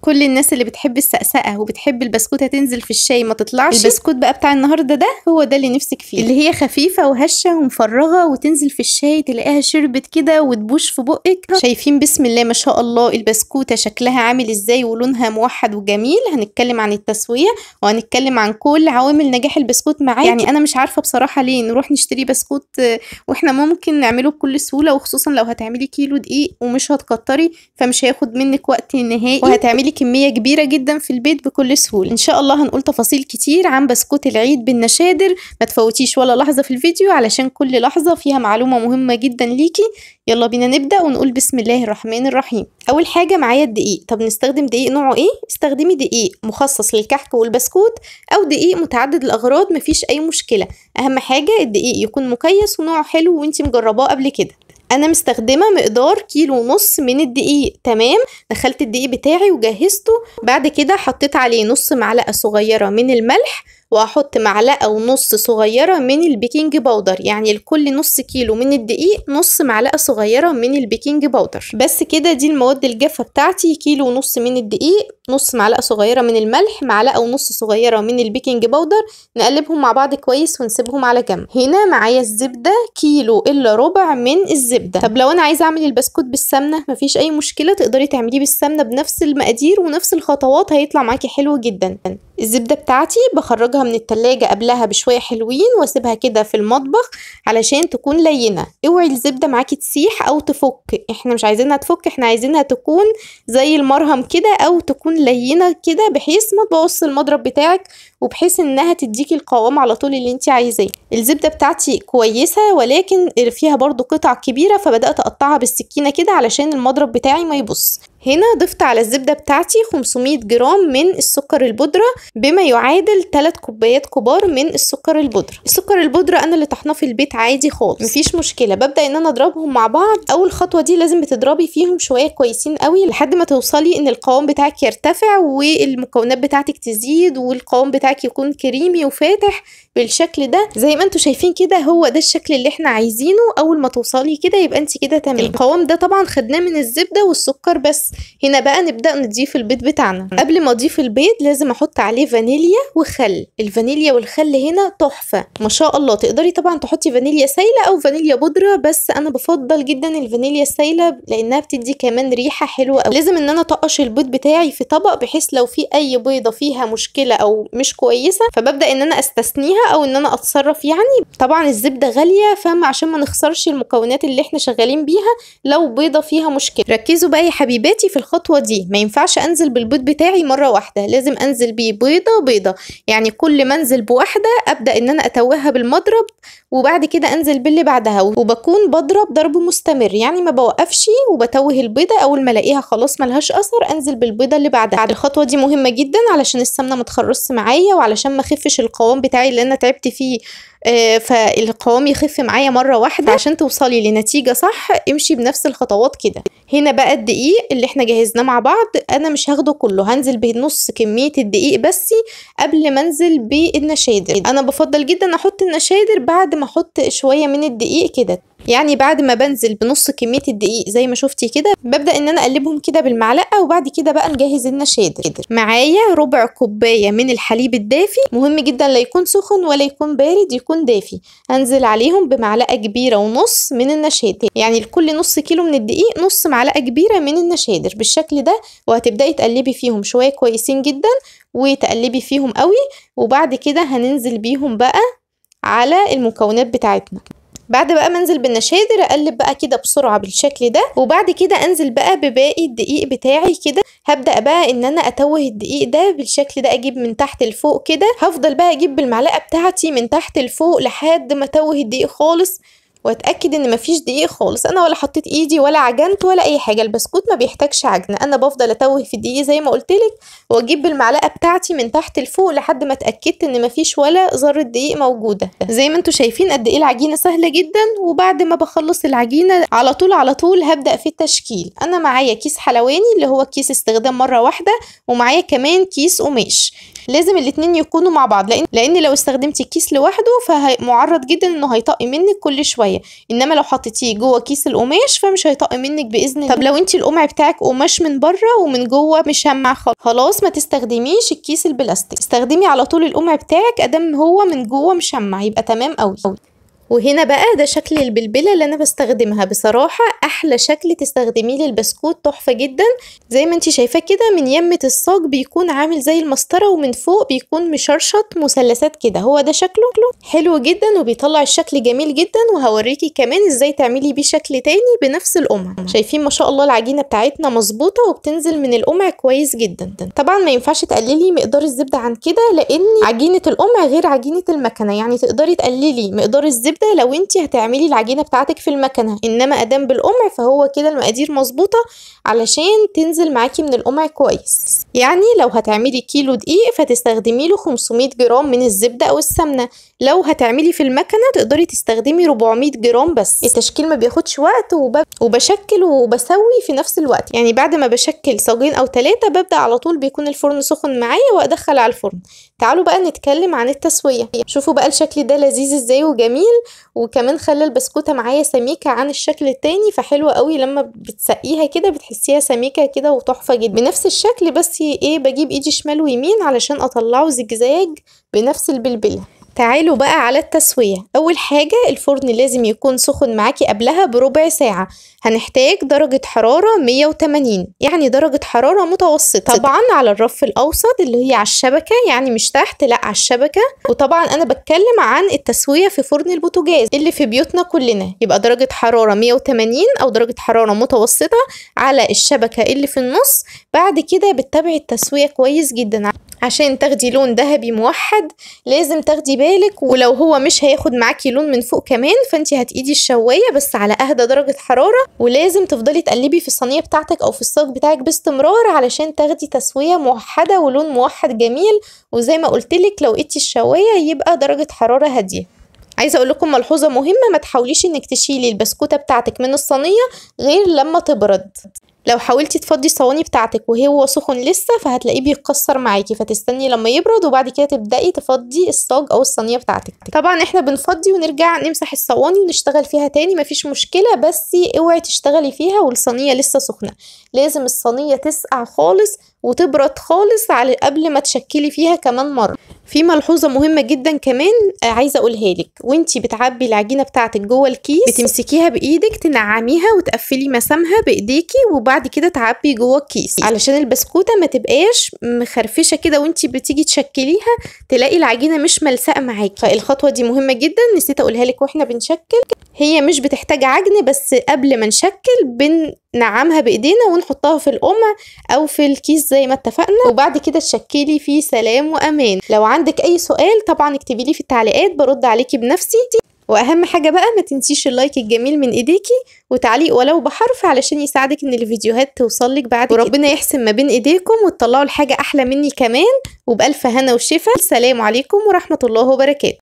كل الناس اللي بتحب السقسقه وبتحب البسكوته تنزل في الشاي ما تطلعش. البسكوت بقى بتاع النهارده ده هو ده اللي نفسك فيه، اللي هي خفيفه وهشه ومفرغه وتنزل في الشاي تلاقيها شربت كده وتبوش في بقك. شايفين بسم الله ما شاء الله البسكوته شكلها عامل ازاي ولونها موحد وجميل. هنتكلم عن التسويه وهنتكلم عن كل عوامل نجاح البسكوت معاكي. يعني انا مش عارفه بصراحه ليه نروح نشتري بسكوت واحنا ممكن نعمله بكل سهوله، وخصوصا لو هتعملي كيلو دقيق ومش هتكتري فمش هياخد منك وقت نهائي، وهتعملي كميه كبيره جدا في البيت بكل سهوله. ان شاء الله هنقول تفاصيل كتير عن بسكوت العيد بالنشادر، ما تفوتيش ولا لحظه في الفيديو علشان كل لحظه فيها معلومه مهمه جدا ليكي. يلا بينا نبدا ونقول بسم الله الرحمن الرحيم. اول حاجه معايا الدقيق. طب نستخدم دقيق نوعه ايه؟ استخدمي دقيق مخصص للكحك والبسكوت او دقيق متعدد الاغراض، مفيش اي مشكله. اهم حاجه الدقيق يكون مكيس ونوعه حلو وانتي مجرباه قبل كده. انا مستخدمه مقدار 1.5 كيلو من الدقيق. تمام، دخلت الدقيق بتاعي وجهزته. بعد كده حطيت عليه نص معلقه صغيره من الملح، وهحط معلقه ونص صغيره من البيكنج باودر. يعني لكل نص كيلو من الدقيق نص معلقه صغيره من البيكنج باودر. بس كده دي المواد الجافه بتاعتي. 1.5 كيلو من الدقيق، نص معلقه صغيره من الملح، معلقه ونص صغيره من البيكنج باودر. نقلبهم مع بعض كويس ونسيبهم على جنب. هنا معايا الزبده 1.25 كيلو من الزبده. طب لو انا عايزه اعمل البسكوت بالسمنه مفيش اي مشكله، تقدري تعمليه بالسمنه بنفس المقادير ونفس الخطوات، هيطلع معاكي حلو جدا. الزبده بتاعتي بخرجها من التلاجة قبلها بشويه حلوين واسيبها كده في المطبخ علشان تكون لينه. اوعي الزبده معاكي تسيح او تفك، احنا مش عايزينها تفك، احنا عايزينها تكون زي المرهم كده او تكون لينه كده، بحيث ما تبوظش المضرب بتاعك وبحيث انها تديكي القوام على طول اللي انت عايزاه. الزبده بتاعتي كويسه ولكن فيها برضو قطع كبيره، فبدات اقطعها بالسكينه كده علشان المضرب بتاعي ما يبص. هنا ضفت على الزبده بتاعتي 500 جرام من السكر البودره، بما يعادل 3 كوبايات كبار من السكر البودره. السكر البودره انا اللي طحناه في البيت عادي خالص، مفيش مشكله. ببدا ان انا اضربهم مع بعض. اول خطوه دي لازم بتضربي فيهم شويه كويسين قوي لحد ما توصلي ان القوام بتاعك يرتفع والمكونات بتاعتك تزيد والقوام بتاعك يكون كريمي وفاتح بالشكل ده. زي ما انتوا شايفين كده هو ده الشكل اللي احنا عايزينه. اول ما توصلي كده يبقى انت كده تمام. القوام ده طبعا خدناه من الزبده والسكر بس. هنا بقى نبدا نضيف البيض بتاعنا. قبل ما اضيف البيض لازم احط عليه فانيليا وخل. الفانيليا والخل هنا تحفه ما شاء الله. تقدري طبعا تحطي فانيليا سايله او فانيليا بودره، بس انا بفضل جدا الفانيليا السايله لانها بتدي كمان ريحه حلوه قوي. لازم ان انا اطقش البيض بتاعي في طبق بحيث لو في اي بيضه فيها مشكله او مش كويسه فببدا ان انا استثنيها او ان انا اتصرف. يعني طبعا الزبده غاليه، عشان ما نخسرش المكونات اللي احنا شغالين بيها لو بيضه فيها مشكله. ركزوا بقى يا حبيباتي في الخطوه دي، ما ينفعش انزل بالبيض بتاعي مره واحده، لازم انزل بيه بيضه بيضه. يعني كل ما انزل بواحده ابدا ان انا اتوهها بالمضرب وبعد كده انزل باللي بعدها، وبكون بضرب ضرب مستمر، يعني ما بوقفش وبتوه البيضه. اول ما الاقيها خلاص ملهاش اثر انزل بالبيضه اللي بعدها. الخطوه دي مهمه جدا علشان السمنه ما تخرصش معايا وعلشان ما اخفش القوام بتاعي اللي انا تعبت فيه، فالقوام يخف معايا مره واحده. عشان توصلي لنتيجه صح امشي بنفس الخطوات كده. هنا بقى الدقيق اللي احنا جهزناه مع بعض انا مش هاخده كله، هنزل بنص كميه الدقيق بس قبل ما انزل بالنشادر. انا بفضل جدا احط النشادر بعد ما احط شويه من الدقيق كده. يعني بعد ما بنزل بنص كميه الدقيق زي ما شفتي كده ببدا ان انا اقلبهم كده بالمعلقه، وبعد كده بقى نجهز النشادر. معايا ربع كوبايه من الحليب الدافي، مهم جدا لا يكون سخن ولا يكون بارد، يكون دافي. هنزل عليهم بمعلقه كبيره ونص من النشادر، يعني لكل نص كيلو من الدقيق نص معلقه كبيره من النشادر بالشكل ده. وهتبداي تقلبي فيهم شويه كويسين جدا وتقلبي فيهم قوي، وبعد كده هننزل بيهم بقى على المكونات بتاعتنا. بعد بقى ما انزل بالنشادر اقلب بقى كده بسرعه بالشكل ده، وبعد كده انزل بقى بباقي الدقيق بتاعي كده. هبدا بقى ان انا اتوه الدقيق ده بالشكل ده، اجيب من تحت لفوق كده. هفضل بقى اجيب بالمعلقه بتاعتي من تحت لفوق لحد ما اتوه الدقيق خالص، واتاكد ان مفيش دقيق خالص. انا ولا حطيت ايدي ولا عجنت ولا اي حاجه، البسكوت ما بيحتاجش عجن. انا بفضل اتوه في الدقيق زي ما قلتلك، واجيب بالمعلقه بتاعتي من تحت لفوق لحد ما اتاكدت ان مفيش ولا ذره دقيق موجوده. زي ما انتوا شايفين قد ايه العجينه سهله جدا. وبعد ما بخلص العجينه على طول هبدا في التشكيل. انا معايا كيس حلواني اللي هو كيس استخدام مره واحده، ومعايا كمان كيس قماش. لازم الاتنين يكونوا مع بعض، لان لو استخدمتي الكيس لوحده فمعرض جدا انه هيطق منك كل شويه. معايا. انما لو حطيتيه جوه كيس القماش فمش هيطق منك باذن الله. طب لو انت القمع بتاعك قماش من بره ومن جوه مشمع خلاص ما تستخدميش الكيس البلاستيك، استخدمي على طول القمع بتاعك ادام هو من جوه مشمع يبقى تمام قوي. وهنا بقى ده شكل البلبله اللي انا بستخدمها. بصراحه احلى شكل تستخدميه للبسكوت، تحفه جدا. زي ما انت شايفاه كده من يمه الصاج بيكون عامل زي المسطره، ومن فوق بيكون مشرشط مثلثات كده. هو ده شكله حلو جدا وبيطلع الشكل جميل جدا. وهوريكي كمان ازاي تعملي بيه شكل تاني بنفس القمع. شايفين ما شاء الله العجينه بتاعتنا مظبوطه وبتنزل من القمع كويس جدا. طبعا ما ينفعش تقللي مقدار الزبده عن كده، لان عجينه القمع غير عجينه المكنه. يعني تقدري تقللي مقدار الزبده لو انت هتعملي العجينه بتاعتك في المكنه، انما ادام بالقمع فهو كده المقادير مظبوطه علشان تنزل معاكي من القمع كويس. يعني لو هتعملي كيلو دقيق فتستخدمي له 500 جرام من الزبده او السمنه. لو هتعملي في المكنه تقدري تستخدمي 400 جرام بس. التشكيل ما بياخدش وقت، وبشكل وبسوي في نفس الوقت. يعني بعد ما بشكل صاجين او 3 ببدا على طول بيكون الفرن سخن معايا وادخل على الفرن. تعالوا بقى نتكلم عن التسويه. شوفوا بقى الشكل ده لذيذ ازاي وجميل، وكمان خلى البسكوته معايا سميكه عن الشكل التاني. فحلوه قوي لما بتسقيها كده بتحسيها سميكه كده وتحفه جدا بنفس الشكل. بس ايه، بجيب ايدي شمال ويمين علشان اطلعه زجزاج بنفس البلبله. تعالوا بقى على التسوية. أول حاجة الفرن لازم يكون سخن معاكي قبلها بربع ساعة. هنحتاج درجة حرارة 180، يعني درجة حرارة متوسطة. طبعا على الرف الأوسط اللي هي على الشبكة، يعني مش تحت لا على الشبكة. وطبعا أنا بتكلم عن التسوية في فرن البوتاجاز اللي في بيوتنا كلنا. يبقى درجة حرارة 180 أو درجة حرارة متوسطة على الشبكة اللي في النص. بعد كده بتتابعي التسوية كويس جدا عشان تاخدي لون ذهبي موحد. لازم تاخدي بالك، ولو هو مش هياخد معاكي لون من فوق كمان فانت هتقيدي الشوايه بس على اهدى درجه حراره. ولازم تفضلي تقلبي في الصينيه بتاعتك او في الصاج بتاعك باستمرار علشان تاخدي تسويه موحده ولون موحد جميل. وزي ما قلتلك لو قيدتي الشوايه يبقى درجه حراره هاديه. عايزه اقول لكم ملحوظه مهمه، ما تحاوليش انك تشيلي البسكوته بتاعتك من الصينيه غير لما تبرد. لو حاولتي تفضي الصواني بتاعتك وهو سخن لسه فهتلاقيه بيتكسر معاكي، فتستني لما يبرد وبعد كده تبدأي تفضي الصاج او الصينيه بتاعتك. طبعا احنا بنفضي ونرجع نمسح الصواني ونشتغل فيها تاني مفيش مشكله، بس اوعي تشتغلي فيها والصينيه لسه سخنه. لازم الصينيه تسقع خالص وتبرد خالص على قبل ما تشكلي فيها كمان مره. في ملحوظه مهمه جدا كمان عايزه اقولها لك. وانتي بتعبي العجينه بتاعتك جوه الكيس بتمسكيها بايدك تنعميها وتقفلي مسامها بايديكي، وبعد كده تعبي جوه الكيس علشان البسكوته ما تبقاش مخرفشه كده وانتي بتيجي تشكليها تلاقي العجينه مش ملصقه معاكي. فالخطوه دي مهمه جدا نسيت اقولها لك واحنا بنشكل. هي مش بتحتاج عجن، بس قبل ما نشكل بنعمها بايدينا ونحطها في القمع او في الكيس زي ما اتفقنا، وبعد كده تشكلي فيه سلام وامان. لو عندك اي سؤال طبعا اكتبي لي في التعليقات برد عليكي بنفسي. واهم حاجه بقى ما تنسيش اللايك الجميل من ايديكي وتعليق ولو بحرف علشان يساعدك ان الفيديوهات توصلك بعد كده. وربنا يحسن ما بين ايديكم وتطلعوا الحاجه احلى مني كمان. وبالف هنا وشفا. السلام عليكم ورحمه الله وبركاته.